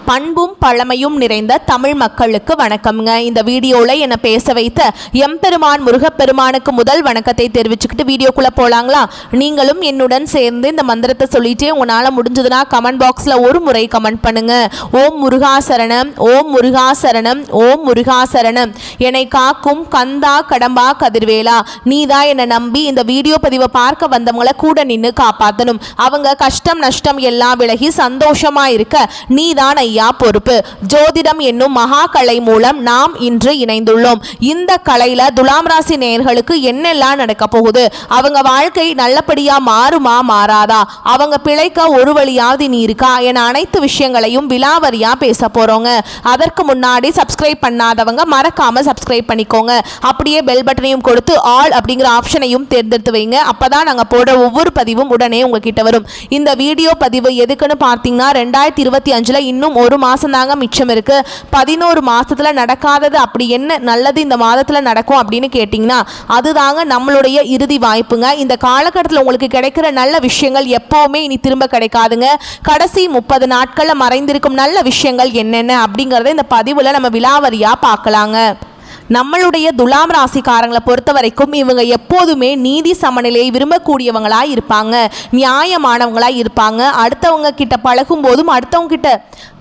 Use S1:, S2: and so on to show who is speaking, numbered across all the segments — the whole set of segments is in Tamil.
S1: பண்பும் பழமையும் நிறைந்த தமிழ் மக்களுக்கு வணக்கம்ங்க. இந்த வீடியோவில் என்னை பேச வைத்த எம்பெருமான் முருகப்பெருமானுக்கு முதல் வணக்கத்தை தெரிவிச்சுக்கிட்டு வீடியோக்குள்ளே போகலாங்களா? நீங்களும் என்னுடன் சேர்ந்து இந்த மந்திரத்தை சொல்லிட்டே உங்களால் முடிஞ்சதுன்னா கமெண்ட் பாக்ஸில் ஒரு முறை கமெண்ட் பண்ணுங்க. ஓம் முருகாசரணம், ஓம் முருகாசரணம், ஓம் முருகாசரணம். என்னை காக்கும் கந்தா கடம்பா கதிர்வேலா, நீதான் என்னை நம்பி இந்த வீடியோ பதிவை பார்க்க வந்தவங்களை கூட நின்று காப்பாற்றணும். அவங்க கஷ்டம் நஷ்டம் எல்லாம் விலகி சந்தோஷமா இருக்க நீதான் ஐயா பொறுப்பு. ஜோதிடம் என்னும் மகா கலை மூலம் நாம் இன்று இணைந்துள்ளோம். இந்த கலையில துலாம் ராசி நேயர்களுக்கு என்னெல்லாம் நடக்க போகுது, அவங்க வாழ்க்கை நல்லபடியா மாறுமா மாறாதா, அவங்க பிழைக்க ஒரு வழியாவது நீ இருக்கா என அனைத்து விஷயங்களையும் விலாவரியா பேச போறோங்க. அதற்கு முன்னாடி சப்ஸ்கிரைப் பண்ணாதவங்க மறக்காம சப்ஸ்கிரைப் பண்ணிக்கோங்க. அப்படியே பெல் பட்டனையும் கொடுத்து ஆல் அப்படிங்கிற ஆப்ஷனையும் தேர்ந்தெடுத்து வைங்க. அப்பதான் நாங்க போடுற ஒவ்வொரு பதிவும் உடனே உங்ககிட்ட வரும். இந்த வீடியோ பதிவு எதுக்குன்னு பார்த்தீங்கன்னா 2025 இன்னும் ஒரு மாசம் தாங்க மிச்சம் இருக்கு. 11 மாசத்துல நடக்காதது அப்படி என்ன நல்லது இந்த மாதத்துல நடக்கும் அப்படின்னு கேட்டீங்கன்னா அதுதாங்க நம்மளுடைய இறுதி வாய்ப்புங்க. இந்த காலகட்டத்தில் உங்களுக்கு கிடைக்கிற நல்ல விஷயங்கள் எப்பவுமே இனி திரும்ப கிடைக்காதுங்க. கடைசி 30 நாட்கள்ல மறைந்திருக்கும் நல்ல விஷயங்கள் என்னென்ன அப்படிங்கறத இந்த பதிவுல நம்ம விலாவரியா பார்க்கலாங்க. நம்மளுடைய துலாம் ராசிக்காரங்களை பொறுத்த வரைக்கும் இவங்க எப்போதுமே நீதி சமநிலையை விரும்பக்கூடியவங்களா இருப்பாங்க, நியாயமானவங்களா இருப்பாங்க. அடுத்தவங்க கிட்ட பழகும் போதும் அடுத்தவங்க கிட்ட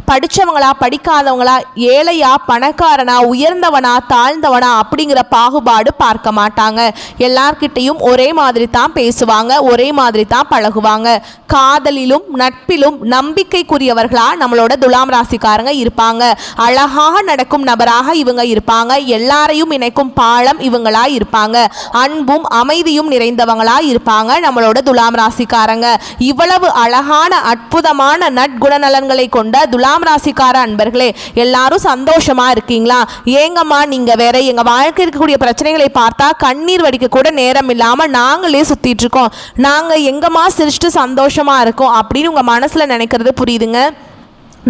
S1: படித்தவங்களா படிக்காதவங்களா, ஏழையா பணக்காரனா, உயர்ந்தவனா தாழ்ந்தவனா அப்படிங்கிற பாகுபாடு பார்க்க மாட்டாங்க. எல்லார்கிட்டையும் ஒரே மாதிரி தான் பேசுவாங்க, ஒரே மாதிரி தான் பழகுவாங்க. காதலிலும் நட்பிலும் நம்பிக்கைக்குரியவர்களா நம்மளோட துலாம் ராசிக்காரங்க இருப்பாங்க. அழகாக நடக்கும் நபராக இவங்க இருப்பாங்க. எல்லாரையும் இணைக்கும் பாலம் இவங்களா இருப்பாங்க. அன்பும் அமைதியும் நிறைந்தவங்களா இருப்பாங்க நம்மளோட துலாம் ராசிக்காரங்க. இவ்வளவு அழகான அற்புதமான நற்குணநலன்களை கொண்ட துலாம் ராசிக்கார அன்பர்களே, எல்லாரும் சந்தோஷமா இருக்கீங்களா? ஏங்கம்மா நீங்க வேற, எங்க வாழ்க்கை இருக்கக்கூடிய பிரச்சனைகளை பார்த்தா கண்ணீர் வடிக்க கூட நேரம் இல்லாம நாங்களே சுத்திட்டு இருக்கோம், நாங்க எங்கம்மா சிரிச்சுட்டு சந்தோஷமா இருக்கோம் அப்படின்னு உங்க மனசுல நினைக்கிறது புரியுதுங்க.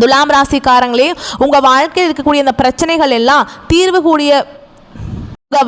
S1: துலாம் ராசிக்காரங்களே, உங்க வாழ்க்கையில் இருக்கக்கூடிய அந்த பிரச்சனைகள் எல்லாம் தீர்வு கூடிய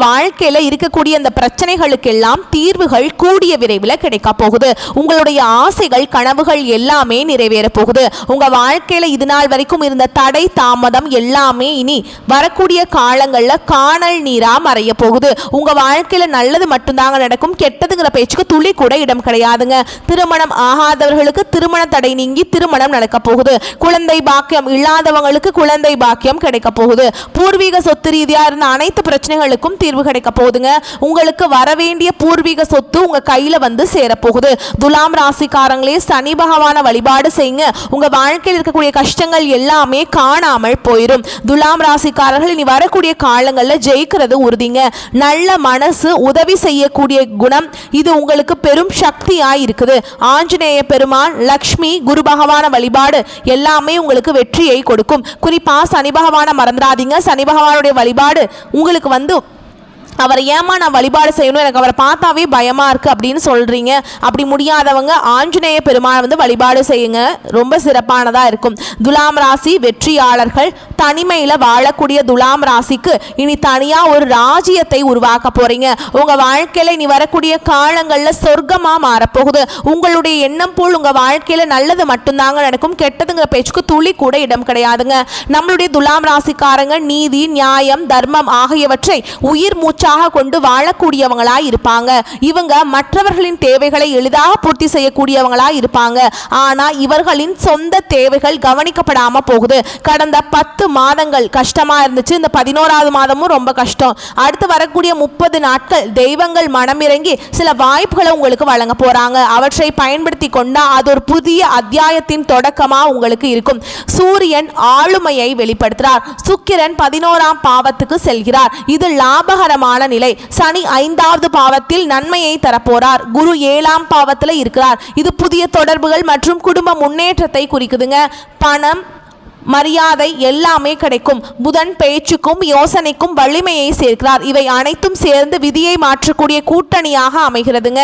S1: வாழ்க்கையில இருக்கக்கூடிய அந்த பிரச்சனைகளுக்கெல்லாம் தீர்வுகள் கூடிய விரைவில் கிடைக்க போகுது. உங்களுடைய ஆசைகள் கனவுகள் எல்லாமே நிறைவேற போகுது. உங்க வாழ்க்கையில இது நாள் வரைக்கும் இருந்த தடை தாமதம் எல்லாமே இனி வரக்கூடிய காலங்கள்ல காணல் நீரா மறைய போகுது. உங்க வாழ்க்கையில நல்லது மட்டும்தாங்க நடக்கும், கெட்டதுங்கிற பேச்சுக்கு துளி கூட இடம் கிடையாதுங்க. திருமணம் ஆகாதவர்களுக்கு திருமண தடை நீங்கி திருமணம் நடக்க போகுது. குழந்தை பாக்கியம் இல்லாதவங்களுக்கு குழந்தை பாக்கியம் கிடைக்க போகுது. பூர்வீக சொத்து ரீதியா இருந்த அனைத்து பிரச்சனைகளுக்கும் தீர்வு கிடைக்க போகுதுங்க. உங்களுக்கு வரவேண்டிய பூர்வீக சொத்து உங்க கையில வந்து சேரப்போகுது. துலாம் ராசிக்காரங்களே, சனி பகவான வழிபாடு செய்யுங்க. உங்க வாழ்க்கையில் இருக்கக்கூடிய கஷ்டங்கள் எல்லாமே காணாமல் போயிடும். துலாம் ராசிக்காரர்கள் இனி வரக்கூடிய காலங்களில் ஜெயிக்கிறது உறுதிங்க. நல்ல மனசு, உதவி செய்யக்கூடிய குணம் இது உங்களுக்கு பெரும் சக்தியாய் இருக்குது. ஆஞ்சநேய பெருமான், லக்ஷ்மி, குரு பகவான வழிபாடு எல்லாமே உங்களுக்கு வெற்றியை கொடுக்கும். குறிப்பா சனி பகவான மறந்துடாதீங்க. சனி பகவானுடைய வழிபாடு உங்களுக்கு வந்து அவரை ஏமா நான் வழிபாடு செய்யணும், எனக்கு அவரை பார்த்தாவே பயமா இருக்கு அப்படின்னு சொல்றீங்க. அப்படி முடியாதவங்க ஆஞ்சநேய பெருமானை வந்து வழிபாடு செய்யுங்க, ரொம்ப சிறப்பானதா இருக்கும். துலாம் ராசி வெற்றியாளர்கள், தனிமையில வாழக்கூடிய துலாம் ராசிக்கு இனி தனியா ஒரு ராஜ்யத்தை உருவாக்க போறீங்க. உங்க வாழ்க்கையில இனி வரக்கூடிய காலங்கள்ல சொர்க்கமா மாறப்போகுது. உங்களுடைய எண்ணம் போல் உங்க வாழ்க்கையில நல்லது மட்டும்தாங்க நடக்கும், கெட்டதுங்கிற பேச்சுக்கு துளி கூட இடம் கிடையாதுங்க. நம்மளுடைய துலாம் ராசிக்காரங்க நீதி, நியாயம், தர்மம் ஆகியவற்றை உயிர் மூச்சு கொண்டு வாழக்கூடியவங்களா இருப்பாங்க. இவங்க மற்றவர்களின் தேவைகளை எளிதாக பூர்த்தி செய்யக்கூடியவங்களா இருப்பாங்க. ஆனா இவர்களின் சொந்த தேவைகள் கவனிக்கப்படாம போகுது. கடந்த 10 மாதங்கள் கஷ்டமா இருந்துச்சு. இந்த 11வது மாதமும் ரொம்ப கஷ்டம். அடுத்து வரக்கூடிய 30 நாட்கள் தெய்வங்கள் மனமிறங்கி சில வாய்ப்புகளை உங்களுக்கு வழங்க போறாங்க. அவற்றை பயன்படுத்தி கொண்டா அது ஒரு புதிய அத்தியாயத்தின் தொடக்கமா உங்களுக்கு இருக்கும். சூரியன் ஆளுமையை வெளிப்படுத்துறார். சுக்கிரன் 11ஆம் பாவத்துக்கு செல்கிறார். இது லாபகரமான நிலை. சனி 5வது பாவத்தில் நன்மையை தரப்போறார். குரு 7ஆம் பாவத்தில் இருக்கிறார். இது புதிய தொடர்புகள் மற்றும் குடும்ப முன்னேற்றத்தை குறிக்குதுங்க. பணம், மரியாதை எல்லாமே கிடைக்கும். புதன் பேச்சுக்கும் யோசனைக்கும் வலிமையை சேர்க்கிறார். இவை அனைத்தும் சேர்ந்து விதியை மாற்றக்கூடிய கூட்டணியாக அமைகிறதுங்க.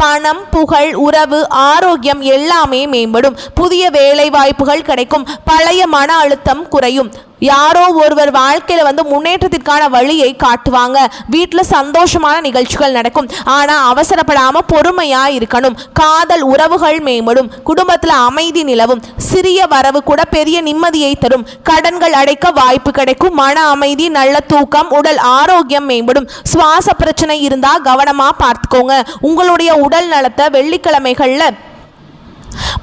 S1: பணம், புகழ், உறவு, ஆரோக்கியம் எல்லாமே மேம்படும். புதிய வேலை வாய்ப்புகள் கிடைக்கும். பழைய மன அழுத்தம் குறையும். யாரோ ஒருவர் வாழ்க்கையில முன்னேற்றத்திற்கான வழியை காட்டுவாங்க. வீட்டில் சந்தோஷமான நிகழ்ச்சிகள் நடக்கும். ஆனா அவசரப்படாம பொறுமையா இருக்கணும். காதல் உறவுகள் மேம்படும். குடும்பத்தில் அமைதி நிலவும். சிறிய வரவு கூட பெரிய நிம்மதியை தரும். கடன்கள் அடைக்க வாய்ப்பு கிடைக்கும். மன அமைதி, நல்ல தூக்கம், உடல் ஆரோக்கியம் மேம்படும். சுவாச பிரச்சனை இருந்தா கவனமா பார்த்துக்கோங்க. உங்களுடைய உடல் நலத்தை வெள்ளிக்கிழமைகள்ல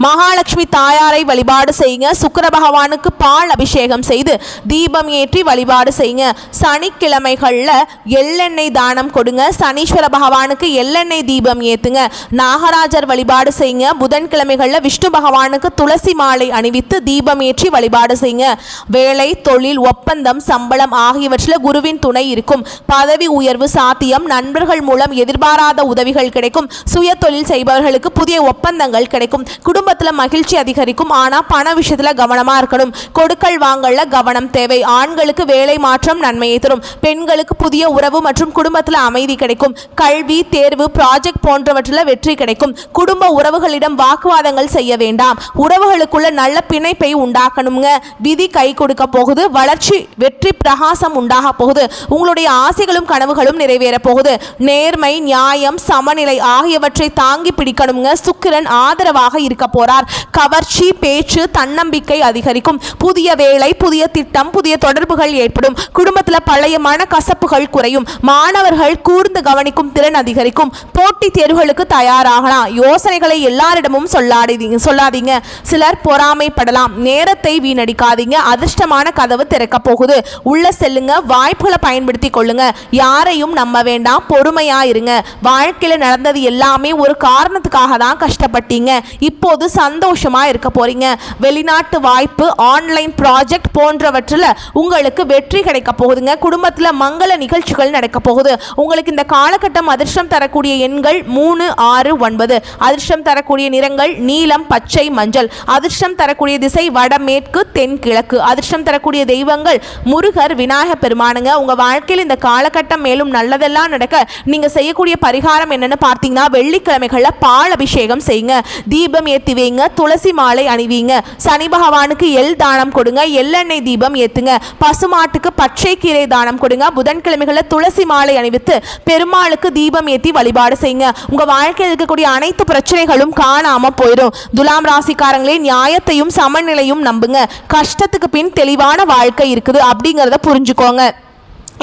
S1: மகாலட்சுமி தாயாரை வழிபாடு செய்யுங்க. சுக்கிர பகவானுக்கு பால் அபிஷேகம் செய்து தீபம் ஏற்றி வழிபாடு செய்யுங்க. சனிக்கிழமைகளில் எள்ளெண்ணெய் தானம் கொடுங்க. சனீஸ்வர பகவானுக்கு எள்ளெண்ணெய் தீபம் ஏற்றுங்க. நாகராஜர் வழிபாடு செய்யுங்க. புதன்கிழமைகளில் விஷ்ணு பகவானுக்கு துளசி மாலை அணிவித்து தீபம் ஏற்றி வழிபாடு செய்யுங்க. வேலை, தொழில், ஒப்பந்தம், சம்பளம் ஆகியவற்றில் குருவின் துணை இருக்கும். பதவி உயர்வு சாத்தியம். நண்பர்கள் மூலம் எதிர்பாராத உதவிகள் கிடைக்கும். சுய தொழில் செய்பவர்களுக்கு புதிய ஒப்பந்தங்கள் கிடைக்கும். குடும்பத்தில் மகிழ்ச்சி அதிகரிக்கும். ஆனால் பண விஷயத்தில் கவனமாக இருக்கணும். கொடுக்கல் வாங்கல கவனம் தேவை. ஆண்களுக்கு வேலை மாற்றம் நன்மையை தரும். பெண்களுக்கு புதிய உறவு மற்றும் குடும்பத்தில் அமைதி கிடைக்கும். கல்வி, தேர்வு, ப்ராஜெக்ட் போன்றவற்றில் வெற்றி கிடைக்கும். குடும்ப உறவுகளிடம் வாக்குவாதங்கள் செய்ய வேண்டாம். உறவுகளுக்குள்ள நல்ல பிணைப்பை உண்டாக்கணுங்க. விதி கை கொடுக்க போகுது. வளர்ச்சி, வெற்றி, பிரகாசம் உண்டாக போகுது. உங்களுடைய ஆசைகளும் கனவுகளும் நிறைவேற போகுது. நேர்மை, நியாயம், சமநிலை ஆகியவற்றை தாங்கி பிடிக்கணுங்க. சுக்கிரன் ஆதரவாக இருக்க போறார். கவர்ச்சி, பேச்சு, தன்னம்பிக்கை அதிகரிக்கும். புதிய வேலை, புதிய திட்டம், புதிய தொடர்புகள் ஏற்படும். குடும்பத்தில் பழைய மனக்கசப்புகள் குறையும். மாணவர்கள் கூர்ந்து கவனிக்கும் திறன் அதிகரிக்கும். போட்டி தேர்வுகளுக்கு தயாராகலாம். யோசனைகளை எல்லாரிடமும் சொல்லாதீங்க. சிலர் பொறாமைப்படலாம். நேரத்தை வீணடிக்காதீங்க. அதிர்ஷ்டமான கதவு திறக்க போகுது. உள்ள செல்லுங்க. வாய்ப்புகளை பயன்படுத்தி கொள்ளுங்க. யாரையும் நம்ப வேண்டாம். பொறுமையா இருங்க. வாழ்க்கையில நடந்தது எல்லாமே ஒரு காரணத்துக்காக தான் கஷ்டப்பட்டீங்க. இப்போது சந்தோஷமா இருக்க போறீங்க. வெளிநாட்டு வாய்ப்பு, ஆன்லைன் ப்ராஜெக்ட் போன்றவற்றில் உங்களுக்கு வெற்றி கிடைக்க போகுதுங்க. குடும்பத்தில் மங்கள நிகழ்ச்சிகள் நடக்க போகுது. உங்களுக்கு இந்த காலகட்டம் அதிர்ஷ்டம் தரக்கூடிய எண்கள் 3, 6, 9. அதிர்ஷ்டம் தரக்கூடிய நிறங்கள் நீலம், பச்சை, மஞ்சள். அதிர்ஷ்டம் தரக்கூடிய திசை வடமேற்கு, தென்கிழக்கு. அதிர்ஷ்டம் தரக்கூடிய தெய்வங்கள் முருகர், விநாயகர் பெருமானுங்க. உங்க வாழ்க்கையில் இந்த காலகட்டம் மேலும் நல்லதெல்லாம் நடக்க நீங்க செய்யக்கூடிய பரிகாரம் என்னன்னு பார்த்தீங்கன்னா, வெள்ளிக்கிழமைகளில் பால் அபிஷேகம் செய்யுங்க. தீபம் ஏற்றி வைங்க. துளசி மாலை அணிவிங்க. சனி பகவானுக்கு எள் தானம் கொடுங்க. எள்ளெண்ணெய் தீபம் ஏத்துங்க. பசுமாட்டுக்கு பச்சை கீரை தானம் கொடுங்க. புதன்கிழமைகளில் துளசி மாலை அணிவித்து பெருமாளுக்கு தீபம் ஏற்றி வழிபாடு செய்யுங்க. உங்க வாழ்க்கையில் இருக்கக்கூடிய அனைத்து பிரச்சனைகளும் காணாம போயிடும். துலாம் ராசிக்காரங்களே, நியாயத்தையும் சமநிலையும் நம்புங்க. கஷ்டத்துக்கு பின் தெளிவான வாழ்க்கை இருக்குது அப்படிங்கிறத புரிஞ்சுக்கோங்க.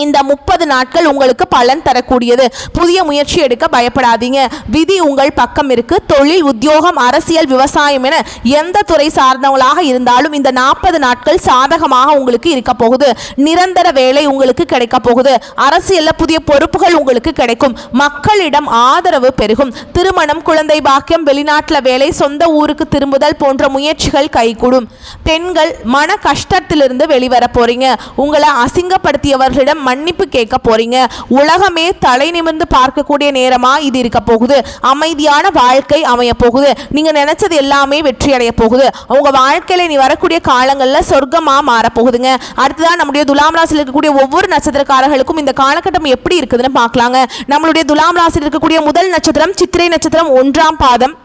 S1: இந்த 30 நாட்கள் உங்களுக்கு பலன் தரக்கூடியது. புதிய முயற்சி எடுக்க பயப்படாதீங்க. விதி உங்கள் பக்கம் இருக்கு. தொழில், உத்தியோகம், அரசியல், விவசாயம் என எந்த துறை சார்ந்தவங்களாக இருந்தாலும் இந்த 40 நாட்கள் சாதகமாக உங்களுக்கு இருக்க போகுது. நிரந்தர வேலை உங்களுக்கு கிடைக்க போகுது. அரசியல்ல புதிய பொறுப்புகள் உங்களுக்கு கிடைக்கும். மக்களிடம் ஆதரவு பெருகும். திருமணம், குழந்தை பாக்கியம், வெளிநாட்டில் வேலை, சொந்த ஊருக்கு திரும்புதல் போன்ற முயற்சிகள் கைகூடும். பெண்கள் மன கஷ்டத்திலிருந்து வெளிவர போறீங்க. உங்களை அசிங்கப்படுத்தியவர்களிடம் மன்னிப்பு கேட்க போறீங்க. உலகமே தலை நிமிர்ந்து பார்க்கக்கூடிய நேரமா இது இருக்க போகுது. அமைதியான வாழ்க்கை அமைய போகுது. நீங்க நினைச்சது எல்லாமே வெற்றி அடைய போகுது. உங்க வாழ்க்கையில நீ வரக்கூடிய காலங்கள்ல சொர்க்கமா மாற போகுதுங்க. அடுத்ததான் நம்முடைய துலாம் ராசியில் இருக்கக்கூடிய ஒவ்வொரு நட்சத்திரக்காரர்களுக்கும் இந்த காலகட்டம் எப்படி இருக்குதுன்னு பார்க்கலாங்க. நம்மளுடைய துலாம் ராசியில் இருக்கக்கூடிய முதல் நட்சத்திரம் சித்திரை நட்சத்திரம் 1ஆம் பாதம்.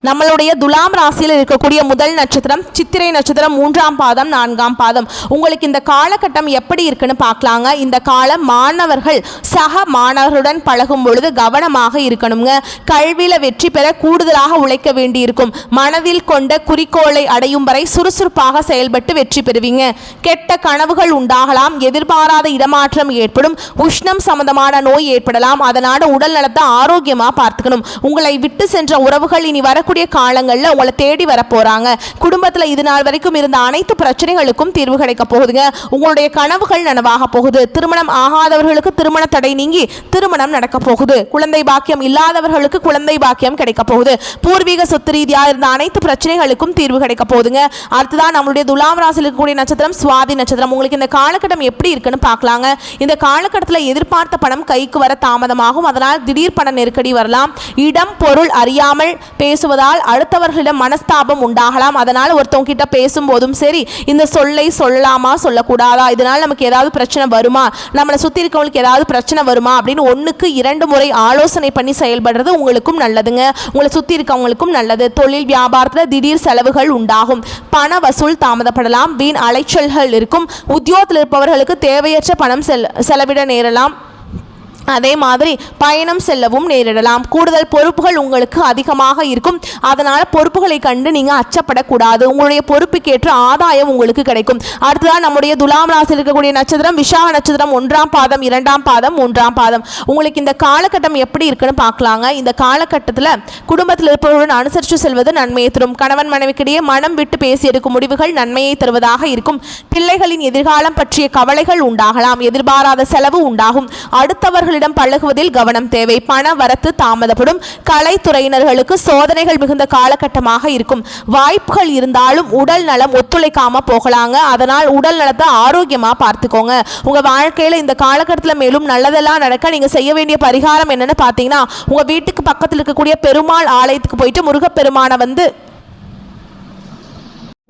S1: நம்மளுடைய துலாம் ராசியில் இருக்கக்கூடிய முதல் நட்சத்திரம் சித்திரை நட்சத்திரம் 3ஆம் பாதம் 4ஆம் பாதம். உங்களுக்கு இந்த காலகட்டம் எப்படி இருக்குன்னு பார்க்கலாங்க. இந்த காலம் மாணவர்கள் சக மாணவர்களுடன் பழகும் பொழுது கவனமாக இருக்கணுங்க. கல்வியில வெற்றி பெற கூடுதலாக உழைக்க வேண்டி இருக்கும். மனதில் கொண்ட குறிக்கோளை அடையும் வரை சுறுசுறுப்பாக செயல்பட்டு வெற்றி பெறுவீங்க. கெட்ட கனவுகள் உண்டாகலாம். எதிர்பாராத இடமாற்றம் ஏற்படும். உஷ்ணம் சம்பந்தமான நோய் ஏற்படலாம். அதனால உடல் நலத்தை ஆரோக்கியமா பார்த்துக்கணும். உங்களை விட்டு சென்ற உறவுகள் இனி வர காலங்களில் உங்களை தேடி வர போறாங்க. குடும்பத்தில் இது நாள் வரைக்கும் இருந்த அனைத்து பிரச்சனைகளுக்கும் தீர்வு கிடைக்க போகுதுங்க. உங்களுடைய கனவுகள் நனவாக போகுது. திருமணம் ஆகாதவர்களுக்கு திருமண தடை நீங்கி திருமணம் நடக்க போகுது. குழந்தை பாக்கியம் இல்லாதவர்களுக்கு குழந்தை பாக்கியம் கிடைக்க போகுது. பூர்வீக சொத்து ரீதியா இருந்த அனைத்து பிரச்சனைகளுக்கும் தீர்வு கிடைக்க போகுதுங்க. அடுத்ததான் நம்மளுடைய துலாம் ராசியில் இருக்கக்கூடிய நட்சத்திரம் சுவாதி நட்சத்திரம். உங்களுக்கு இந்த காலகட்டம் எப்படி இருக்குன்னு பார்க்கலாங்க. இந்த காலகட்டத்தில் எதிர்பார்த்த பணம் கைக்கு வர தாமதமாகும். அதனால் திடீர் பண நெருக்கடி வரலாம். இடம் பொருள் அறியாமல் பேசுவது பேசுவதால் அடுத்தவர்களிடம் மனஸ்தாபம் உண்டாகலாம். அதனால் ஒருத்தவங்க கிட்ட பேசும்போதும் சரி, இந்த சொல்லை சொல்லலாமா சொல்லக்கூடாதா, இதனால் நமக்கு ஏதாவது பிரச்சனை வருமா, நம்மளை சுற்றி இருக்கவங்களுக்கு ஏதாவது பிரச்சனை வருமா அப்படின்னு 1க்கு 2 முறை ஆலோசனை பண்ணி செயல்படுறது உங்களுக்கும் நல்லதுங்க, உங்களை சுற்றி இருக்கவங்களுக்கும் நல்லது. தொழில் வியாபாரத்தில் திடீர் செலவுகள் உண்டாகும். பண வசூல் தாமதப்படலாம். வீண் அலைச்சல்கள் இருக்கும். உத்தியோகத்தில் இருப்பவர்களுக்கு தேவையற்ற பணம் செலவிட நேரலாம். அதே மாதிரி பயணம் செல்லவும் நேரிடலாம். கூடுதல் பொறுப்புகள் உங்களுக்கு அதிகமாக இருக்கும். அதனால் பொறுப்புகளை கண்டு நீங்கள் அச்சப்படக்கூடாது. உங்களுடைய பொறுப்புக்கேற்ற ஆதாயம் உங்களுக்கு கிடைக்கும். அடுத்ததான் நம்முடைய துலாம் ராசியில் இருக்கக்கூடிய நட்சத்திரம் விசாக நட்சத்திரம் 1ஆம் பாதம் 2ஆம் பாதம் 3ஆம் பாதம். உங்களுக்கு இந்த காலகட்டம் எப்படி இருக்குன்னு பார்க்கலாங்க. இந்த காலகட்டத்தில் குடும்பத்தில் இருப்பவருடன் அனுசரித்து செல்வது நன்மையை தரும். கணவன் மனைவிக்கிடையே மனம் விட்டு பேசி எடுக்கும் முடிவுகள் நன்மையை தருவதாக இருக்கும். பிள்ளைகளின் எதிர்காலம் பற்றிய கவலைகள் உண்டாகலாம். எதிர்பாராத செலவு உண்டாகும். அடுத்தவர்கள் பழகுவதில் கவனம் தேவை. பண வரத்து தாமதப்படும். கலைத்துறையினர்களுக்கு சோதனைகள் மிகுந்த காலகட்டமாக இருக்கும். வாய்ப்புகள் இருந்தாலும் உடல் நலம் ஒத்துழைக்காம போகலாங்க. அதனால் உடல் நலத்தை ஆரோக்கியமா பார்த்துக்கோங்க. உங்க வாழ்க்கையில இந்த காலகட்டத்தில் மேலும் நல்லதெல்லாம் நடக்க நீங்க செய்ய வேண்டிய பரிகாரம் என்னன்னு பார்த்தீங்கன்னா, உங்க வீட்டுக்கு பக்கத்தில் இருக்கக்கூடிய பெருமாள் ஆலயத்துக்கு போயிட்டு முருகப்பெருமானை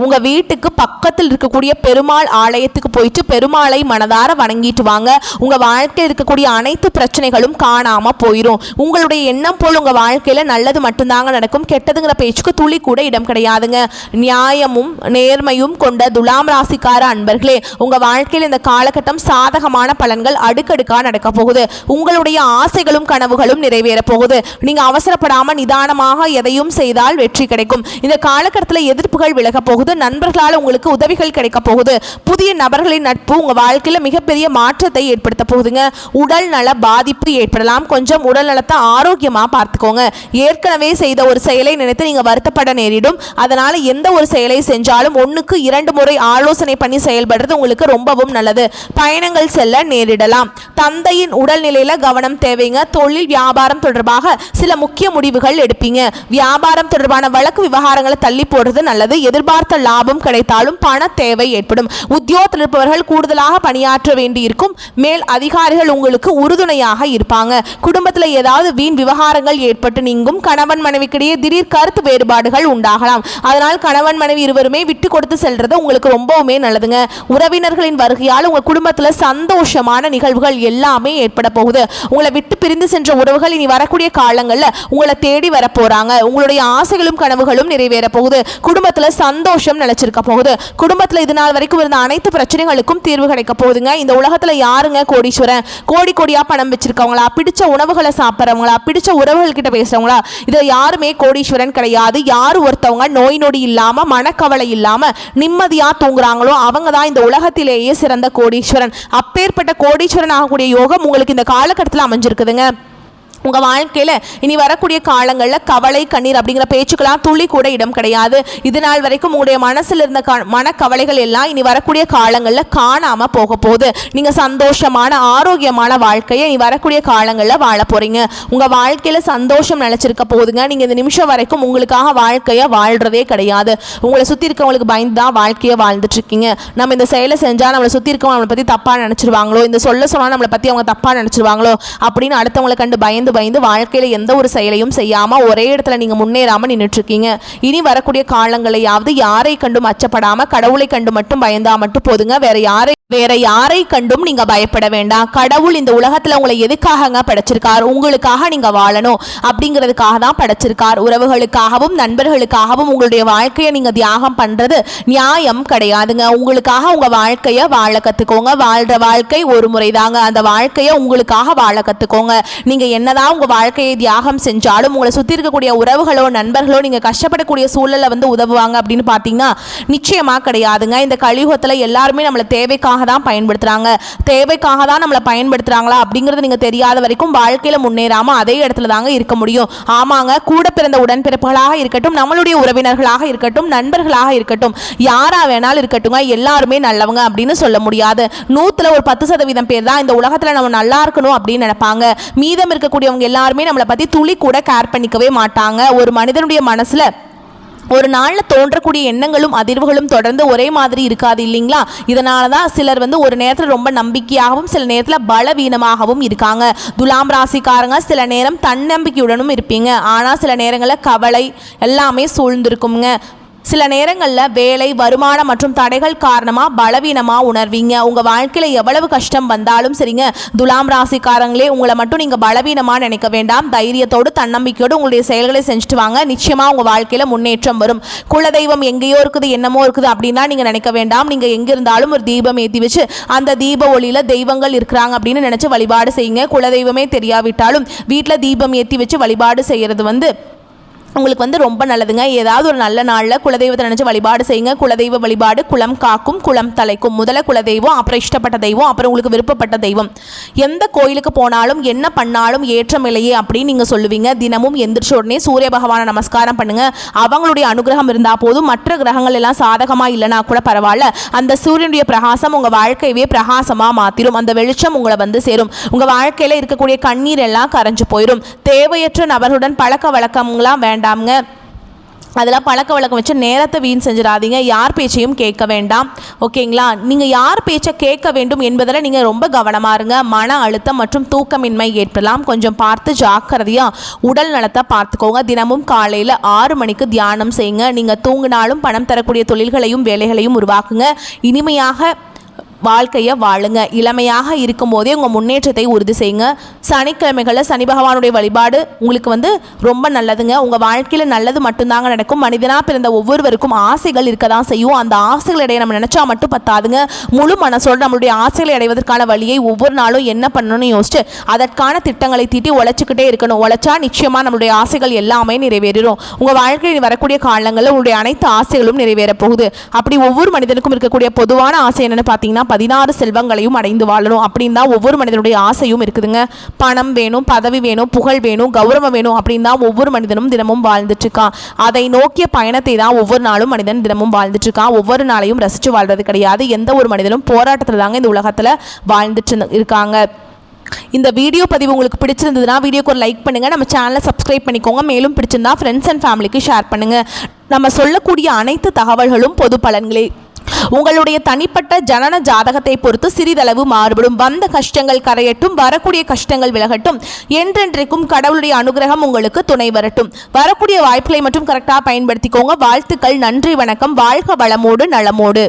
S1: உங்க வீட்டுக்கு பக்கத்தில் இருக்கக்கூடிய பெருமாள் ஆலயத்துக்கு போயிட்டு பெருமாளை மனதார வணங்கிட்டு வாங்க. உங்க வாழ்க்கையில் இருக்கக்கூடிய அனைத்து பிரச்சனைகளும் காணாம போயிடும். உங்களுடைய எண்ணம் போல் உங்க வாழ்க்கையில நல்லது மட்டும்தாங்க நடக்கும். கெட்டதுங்கிற பேச்சுக்கு துளி கூட இடம் கிடையாதுங்க. நியாயமும் நேர்மையும் கொண்ட துலாம் ராசிக்கார அன்பர்களே, உங்க வாழ்க்கையில் இந்த காலகட்டம் சாதகமான பலன்கள் அடுக்கடுக்கா நடக்க போகுது. உங்களுடைய ஆசைகளும் கனவுகளும் நிறைவேற போகுது. நீங்க அவசரப்படாம நிதானமாக எதையும் செய்தால் வெற்றி கிடைக்கும். இந்த காலகட்டத்தில் எதிர்ப்புகள் விலக போகுது. நண்பர்களால் உங்களுக்கு உதவிகள் கிடைக்க போகுது. புதிய நபர்களின் நட்பு உங்க வாழ்க்கையில மிகப்பெரிய மாற்றத்தை ஏற்படுத்த போகுதுங்க. உடல் நல பாதிப்பு ஏற்படலாம். கொஞ்சம் உடல் நலத்தை ஆரோக்கியமா பார்த்துக்கோங்க. ஏற்கனவே செய்த ஒரு செயலை நினைத்து நீங்க வருத்தப்பட நேரிடும். அதனால எந்த ஒரு செயலை செஞ்சாலும் 1க்கு 2 முறை ஆலோசனை பண்ணி செயல்படுறது உங்களுக்கு ரொம்பவும் நல்லது. பயணங்கள் செல்ல நேரிடலாம். தந்தையின் உடல்நிலையில கவனம் தேவைங்க. தொழில் வியாபாரம் தொடர்பாக சில முக்கிய முடிவுகள் எடுப்பீங்க. வியாபாரம் தொடர்பான வழக்கு விவகாரங்களை தள்ளி போடுறது நல்லது. எதிர்பார்த்த லாபம் கிடைத்தாலும் பண தேவை ஏற்படும். உத்தியோகத்தில் இருப்பவர்கள் கூடுதலாக பணியாற்ற வேண்டி இருக்கும். மேல் அதிகாரிகள் உங்களுக்கு உறுதுணையாக இருப்பாங்க. குடும்பத்தில் ஏதாவது வீண் விவகாரங்கள் ஏற்பட்டு நீங்கும். கணவன் மனைவிக்கிடையே திடீர் கருத்து வேறுபாடுகள் உண்டாகலாம். அதனால் கணவன் மனைவி இருவருமே விட்டு கொடுத்து செல்றது உங்களுக்கு ரொம்பவுமே நல்லதுங்க. உறவினர்களின் வருகையால் உங்க குடும்பத்தில் சந்தோஷமான நிகழ்வுகள் எல்லாமே ஏற்பட போகுது. உங்களை விட்டு பிரிந்து சென்ற உறவுகள் இனி வரக்கூடிய காலங்களில் உங்களை தேடி வர போறாங்க. உங்களுடைய ஆசைகளும் கனவுகளும் நிறைவேற போகுது. குடும்பத்தில் சந்தோஷம் நிலைச்சிருக்க போகுது. குடும்பத்தில் இது நாள் வரைக்கும் இருந்த அனைத்து பிரச்சனைகளுக்கும் தீர்வு கிடைக்க போகுதுங்க. இந்த உலகத்துல யாருங்க கோடீஸ்வரன்? கோடி கோடியா பணம் வச்சிருக்கவங்களா, பிடிச்ச உணவுகளை சாப்பிட்றவங்களா, பிடிச்ச உறவுகள் கிட்ட பேசுறவங்களா, இது யாருமே கோடீஸ்வரன் கிடையாது. யார் ஒருத்தவங்க நோய் நொடி இல்லாம மனக்கவலை இல்லாம நிம்மதியா தூங்குறாங்களோ அவங்க தான் இந்த உலகத்திலேயே சிறந்த கோடீஸ்வரன். அப்பேற்பட்ட கோடீஸ்வரன் ஆகக்கூடிய யோகம் உங்களுக்கு இந்த காலகட்டத்தில் அமைஞ்சிருக்குதுங்க. உங்கள் வாழ்க்கையில் இனி வரக்கூடிய காலங்களில் கவலை கண்ணீர் அப்படிங்கிற பேச்சுக்கெல்லாம் துளி கூட இடம் கிடையாது. இது நாள் வரைக்கும் உங்களுடைய மனசில் இருந்த மனக்கவலைகள் எல்லாம் இனி வரக்கூடிய காலங்களில் காணாமல் போக போகுது. நீங்கள் சந்தோஷமான ஆரோக்கியமான வாழ்க்கையை இனி வரக்கூடிய காலங்களில் வாழ போகிறீங்க. உங்கள் வாழ்க்கையில் சந்தோஷம் நிலச்சிருக்க போகுதுங்க. நீங்கள் இந்த நிமிஷம் வரைக்கும் உங்களுக்காக வாழ்க்கையை வாழ்கிறதே கிடையாது. உங்களை சுற்றி இருக்கவங்களுக்கு பயந்து தான் வாழ்க்கையை வாழ்ந்துட்டுருக்கீங்க. நம்ம இந்த செயலை செஞ்சால் நம்மளை சுற்றி இருக்கவங்க நம்மளை பற்றி தப்பாக நினச்சிருவாங்களோ, இந்த சொல்ல சொன்னால் நம்மளை பற்றி அவங்க தப்பாக நினச்சிருவாங்களோ அப்படின்னு அடுத்தவங்களை கண்டு பயந்து வாழ்க்கையில எந்த ஒரு செயலையும் செய்யாம ஒரே இடத்துல நீங்க முன்னேறாம நின்றுட்டு இருக்கீங்க. இனி வரக்கூடிய காலங்களையாவது யாரை கண்டும் அச்சப்படாம கடவுளை கண்டு மட்டும் பயந்தா மட்டும் போதுங்க. வேற யாரை கண்டும் நீங்க பயப்பட வேண்டாம். கடவுள் இந்த உலகத்துல உங்களை எதுக்காக படைச்சிருக்கார்? உங்களுக்காக நீங்க வாழணும் அப்படிங்கிறதுக்காக தான் படைச்சிருக்கார். உறவுகளுக்காகவும் நண்பர்களுக்காகவும் உங்களுடைய வாழ்க்கையை நீங்க தியாகம் பண்றது நியாயம் கிடையாதுங்க. உங்களுக்காக உங்க வாழ்க்கையை வாழ கத்துக்கோங்க. வாழ்ற வாழ்க்கை ஒரு முறை தாங்க. அந்த வாழ்க்கையை உங்களுக்காக வாழ கத்துக்கோங்க. நீங்க என்னதான் உங்க வாழ்க்கையை தியாகம் செஞ்சாலும் உங்களை சுத்தி இருக்கக்கூடிய உறவுகளோ நண்பர்களோ நீங்க கஷ்டப்படக்கூடிய சூழலை உதவுவாங்க அப்படின்னு பாத்தீங்கன்னா நிச்சயமா கிடையாதுங்க. இந்த கலியுகத்துல எல்லாருமே நம்மளை தேவைக்காக தான் பயன்படுத்துறாங்க. தேவைக்காக தான் நம்மளை பயன்படுத்துறாங்களா அப்படிங்கிறது நீங்க தெரியாத வரைக்கும் வாழ்க்கையில முன்னேறாம அதே இடத்துல தாங்க இருக்க முடியும். ஆமாங்க, கூட பிறந்த உடன்பிறப்புகளாக இருக்கட்டும், நம்மளுடைய உறவினர்களாக இருக்கட்டும், நண்பர்களாக இருக்கட்டும், யாரா வேணாலும் இருக்கட்டும், எல்லாருமே நல்லவங்க அப்படின்னு சொல்ல முடியாது. 100ல் ஒரு 10% பேர் தான் இந்த உலகத்துல நம்ம நல்லா இருக்கணும் அப்படின்னு நினைப்பாங்க. மீதம் இருக்கக்கூடியவங்க எல்லாருமே நம்மளை பத்தி துளி கூட கேர் பண்ணிக்கவே மாட்டாங்க. ஒரு மனிதனுடைய மனசுல ஒரு நாளில் தோன்றக்கூடிய எண்ணங்களும் அதிர்வுகளும் தொடர்ந்து ஒரே மாதிரி இருக்காது இல்லைங்களா? இதனால தான் சிலர் ஒரு நேரத்தில் ரொம்ப நம்பிக்கையாகவும் சில நேரத்தில் பலவீனமாகவும் இருக்காங்க. துலாம் ராசிக்காரங்க சில நேரம் தன்னம்பிக்கையுடனும் இருப்பீங்க, ஆனால் சில நேரங்களில் கவலை எல்லாமே சூழ்ந்திருக்குங்க. சில நேரங்களில் வேலை, வருமானம் மற்றும் தடைகள் காரணமாக பலவீனமாக உணர்வீங்க. உங்கள் வாழ்க்கையில் எவ்வளவு கஷ்டம் வந்தாலும் சரிங்க, துலாம் ராசிக்காரங்களே உங்களை மட்டும் நீங்கள் பலவீனமாக நினைக்க வேண்டாம். தைரியத்தோடு தன்னம்பிக்கையோடு உங்களுடைய செயல்களை செஞ்சுட்டு வாங்க. நிச்சயமாக உங்கள் வாழ்க்கையில் முன்னேற்றம் வரும். குலதெய்வம் எங்கேயோ இருக்குது, என்னமோ இருக்குது அப்படின்னா நீங்கள் நினைக்க வேண்டாம். நீங்கள் எங்கே இருந்தாலும் ஒரு தீபம் ஏற்றி வச்சு அந்த தீப ஒளியில் தெய்வங்கள் இருக்கிறாங்க அப்படின்னு நினச்சி வழிபாடு செய்யுங்க. குலதெய்வமே தெரியாவிட்டாலும் வீட்டில் தீபம் ஏற்றி வச்சு வழிபாடு செய்கிறது உங்களுக்கு ரொம்ப நல்லதுங்க. ஏதாவது ஒரு நல்ல நாளில் குலதெய்வத்தை நினச்சி வழிபாடு செய்யுங்க. குலதெய்வ வழிபாடு குலம் காக்கும், குலம் தலைக்கும். முதல்ல குலதெய்வம், அப்புறம் இஷ்டப்பட்ட தெய்வம், அப்புறம் உங்களுக்கு விருப்பப்பட்ட தெய்வம். எந்த கோயிலுக்கு போனாலும் என்ன பண்ணாலும் ஏற்றம் இல்லையே அப்படின்னு நீங்கள் சொல்லுவீங்க. தினமும் எந்திரிச்ச உடனே சூரிய பகவானை நமஸ்காரம் பண்ணுங்க. அவங்களுடைய அனுகிரகம் இருந்தால் போதும். மற்ற கிரகங்கள் எல்லாம் சாதகமாக இல்லைனா கூட பரவாயில்ல, அந்த சூரியனுடைய பிரகாசம் உங்கள் வாழ்க்கையவே பிரகாசமாக மாற்றிடும். அந்த வெளிச்சம் உங்களை சேரும். உங்கள் வாழ்க்கையில் இருக்கக்கூடிய கண்ணீர் எல்லாம் கரைஞ்சு போயிடும். தேவையற்ற நபர்களுடன் பழக்க வழக்கம்லாம் வேண்டாம். அதெல்லாம் பழக்க வழக்கம் வச்சு நேரத்தை வீண் செஞ்சிடாதீங்க. யார் பேச்சையும் கேட்க வேண்டாம், ஓகேங்களா? நீங்கள் யார் பேச்சை கேட்க வேண்டும் என்பதில் நீங்கள் ரொம்ப கவனமாக இருங்க. மன அழுத்தம் மற்றும் தூக்கமின்மை ஏற்படலாம். கொஞ்சம் பார்த்து ஜாக்கிரதையாக உடல் நலத்தை பார்த்துக்கோங்க. தினமும் காலையில் 6 மணிக்கு தியானம் செய்யுங்க. நீங்கள் தூங்கினாலும் பணம் தரக்கூடிய தொழில்களையும் வேலைகளையும் உருவாக்குங்க. இனிமையாக வாழ்க்கையை வாழுங்க. இளமையாக இருக்கும் போதே உங்கள் முன்னேற்றத்தை உறுதி செய்யுங்க. சனிக்கிழமைகளில் சனி பகவானுடைய வழிபாடு உங்களுக்கு ரொம்ப நல்லதுங்க. உங்கள் வாழ்க்கையில் நல்லது மட்டும்தாங்க நடக்கும். மனிதனாக பிறந்த ஒவ்வொருவருக்கும் ஆசைகள் இருக்க தான் செய்யும். அந்த ஆசைகளை நம்ம நினச்சா மட்டும் பத்தாதுங்க. முழு மனசோடு நம்மளுடைய ஆசைகளை அடைவதற்கான வழியை ஒவ்வொரு நாளும் என்ன பண்ணணும்னு யோசிச்சு அதற்கான திட்டங்களை தீட்டி உழைச்சிக்கிட்டே இருக்கணும். உழைச்சா நிச்சயமாக நம்மளுடைய ஆசைகள் எல்லாமே நிறைவேறும். உங்கள் வாழ்க்கையில் வரக்கூடிய காலங்களில் உங்களுடைய அனைத்து ஆசைகளும் நிறைவேறப் போகுது. அப்படி ஒவ்வொரு மனிதனுக்கும் இருக்கக்கூடிய பொதுவான ஆசை என்னென்னு பார்த்தீங்கன்னா 16 செல்வங்களையும் அடைந்து வாழணும் அப்படின்னு தான் ஒவ்வொரு மனிதனுடைய ஆசையும் இருக்குதுங்க. பணம் வேணும், பதவி வேணும், புகழ் வேணும், கௌரவம் வேணும் அப்படின்னு தான் ஒவ்வொரு மனிதனும் தினமும் வாழ்ந்துட்டு இருக்கான். அதை நோக்கிய பயணத்தை தான் ஒவ்வொரு நாளும் மனிதன் தினமும் வாழ்ந்துட்டு இருக்கான். ஒவ்வொரு நாளையும் ரசித்து வாழ்றது கிடையாது. எந்த ஒரு மனிதனும் போராட்டத்தில் தாங்க இந்த உலகத்தில் வாழ்ந்துட்டு இருக்காங்க. இந்த வீடியோ பதிவு உங்களுக்கு பிடிச்சிருந்ததுன்னா வீடியோக்கு ஒரு லைக் பண்ணுங்கள். நம்ம சேனலை சப்ஸ்கிரைப் பண்ணிக்கோங்க. மேலும் பிடிச்சிருந்தா ஃப்ரெண்ட்ஸ் அண்ட் ஃபேமிலிக்கு ஷேர் பண்ணுங்கள். நம்ம சொல்லக்கூடிய அனைத்து தகவல்களும் பொது பலன்களே. உங்களுடைய தனிப்பட்ட ஜனன ஜாதகத்தை பொறுத்து சிறிதளவு மாறுபடும். வந்த கஷ்டங்கள் கரையட்டும், வரக்கூடிய கஷ்டங்கள் விலகட்டும், என்றென்றைக்கும் கடவுளுடைய அனுகிரகம் உங்களுக்கு துணை வரட்டும். வரக்கூடிய வாய்ப்புகளை மட்டும் கரெக்டாக பயன்படுத்திக்கோங்க. வாழ்த்துக்கள், நன்றி, வணக்கம். வாழ்க வளமோடு நலமோடு.